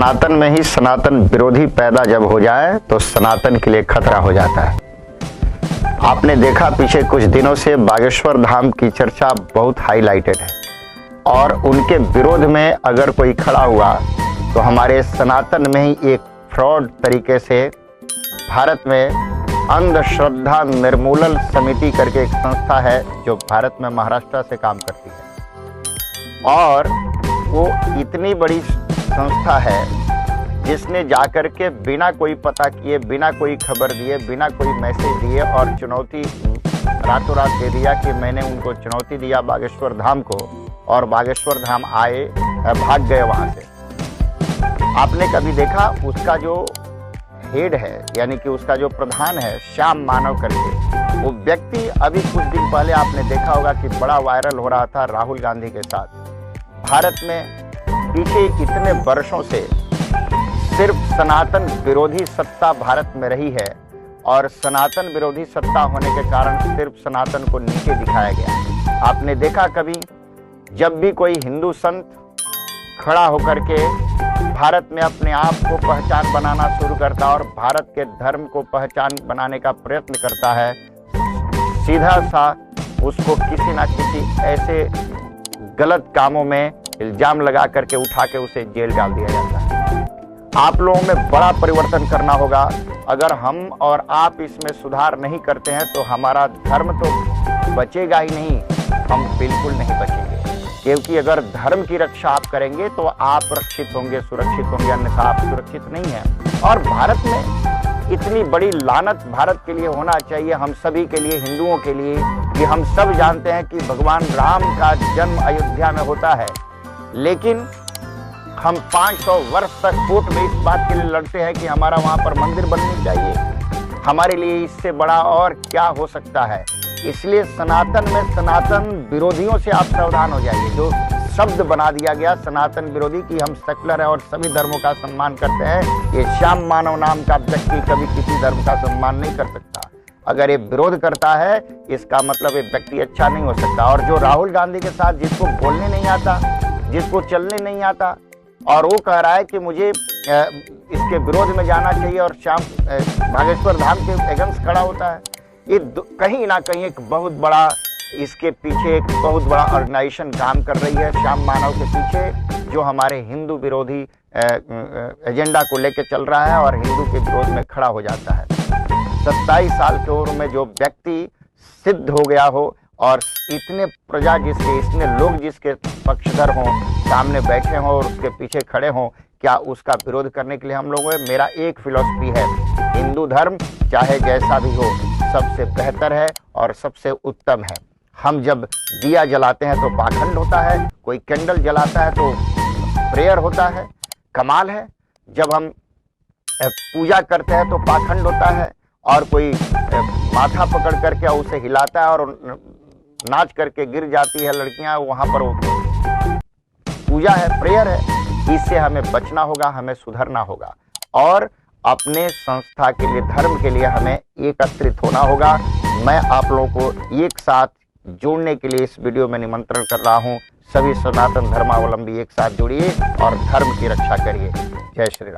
सनातन में ही सनातन विरोधी पैदा जब हो जाए तो सनातन के लिए खतरा हो जाता है। आपने देखा पिछले कुछ दिनों से बागेश्वर धाम की चर्चा बहुत हाईलाइटेड है और उनके विरोध में अगर कोई खड़ा हुआ तो हमारे सनातन में ही एक फ्रॉड तरीके से भारत में अंधश्रद्धा निर्मूलन समिति करके एक संस्था है जो भारत में महाराष्ट्र से काम करती है और वो इतनी बड़ी संस्था है जिसने जाकर के बिना कोई पता किए, बिना कोई खबर दिए, बिना कोई मैसेज दिए और चुनौती रातों रात दे दिया कि मैंने उनको चुनौती दिया बागेश्वर धाम को और बागेश्वर धाम आए, भाग गए वहाँ से। आपने कभी देखा उसका जो हेड है यानी कि उसका जो प्रधान है श्याम मानव करके, वो व्यक्ति अभी कुछ दिन पहले आपने देखा होगा कि बड़ा वायरल हो रहा था राहुल गांधी के साथ। भारत में पीछे इतने वर्षों से सिर्फ सनातन विरोधी सत्ता भारत में रही है और सनातन विरोधी सत्ता होने के कारण सिर्फ सनातन को नीचे दिखाया गया। आपने देखा कभी जब भी कोई हिंदू संत खड़ा होकर के भारत में अपने आप को पहचान बनाना शुरू करता और भारत के धर्म को पहचान बनाने का प्रयत्न करता है, सीधा सा उसको किसी ना किसी ऐसे गलत कामों में इल्जाम लगा करके उठा के उसे जेल डाल दिया जाता है। आप लोगों में बड़ा परिवर्तन करना होगा। अगर हम और आप इसमें सुधार नहीं करते हैं तो हमारा धर्म तो बचेगा ही नहीं, हम बिल्कुल नहीं बचेंगे। क्योंकि अगर धर्म की रक्षा आप करेंगे तो आप रक्षित होंगे, सुरक्षित होंगे, अन्यथा आप सुरक्षित नहीं हैं। और भारत में इतनी बड़ी लानत भारत के लिए होना चाहिए, हम सभी के लिए, हिंदुओं के लिए, कि हम सब जानते हैं कि भगवान राम का जन्म अयोध्या में होता है, लेकिन हम 500 वर्ष तक कोर्ट में इस बात के लिए लड़ते हैं कि हमारा वहाँ पर मंदिर बननी चाहिए। हमारे लिए इससे बड़ा और क्या हो सकता है। इसलिए सनातन में सनातन विरोधियों से आप सावधान हो जाइए। जो शब्द बना दिया गया सनातन विरोधी कि हम सेकुलर है और सभी धर्मों का सम्मान करते हैं, ये श्याम मानव नाम का व्यक्ति कभी किसी धर्म का सम्मान नहीं कर सकता। अगर ये विरोध करता है इसका मतलब ये व्यक्ति अच्छा नहीं हो सकता। और जो राहुल गांधी के साथ जिसको बोलने नहीं आता, जिसको चलने नहीं आता और वो कह रहा है कि मुझे इसके विरोध में जाना चाहिए और श्याम बागेश्वर धाम के अगेंस्ट खड़ा होता है, ये कहीं ना कहीं एक बहुत बड़ा, इसके पीछे एक बहुत बड़ा ऑर्गेनाइजेशन काम कर रही है श्याम मानव के पीछे, जो हमारे हिंदू विरोधी एजेंडा को लेकर चल रहा है और हिंदू के विरोध में खड़ा हो जाता है। 27 साल की उम्र में जो व्यक्ति सिद्ध हो गया हो और इतने प्रजा जिसके, इतने लोग जिसके पक्षधर हों, सामने बैठे हों और उसके पीछे खड़े हों, क्या उसका विरोध करने के लिए हम लोग हैं? मेरा एक फिलॉसफी है, हिंदू धर्म चाहे जैसा भी हो सबसे बेहतर है और सबसे उत्तम है। हम जब दिया जलाते हैं तो पाखंड होता है, कोई कैंडल जलाता है तो प्रेयर होता है, कमाल है। जब हम पूजा करते हैं तो पाखंड होता है और कोई माथा पकड़ करके उसे हिलाता है और नाच करके गिर जाती है लड़कियां, वहां पर वो पूजा है, प्रेयर है। इससे हमें बचना होगा, हमें सुधरना होगा और अपने संस्था के लिए, धर्म के लिए हमें एकत्रित होना होगा। मैं आप लोगों को एक साथ जोड़ने के लिए इस वीडियो में निमंत्रण कर रहा हूं। सभी सनातन धर्मावलंबी एक साथ जुड़िए और धर्म की रक्षा करिए। जय श्री राम।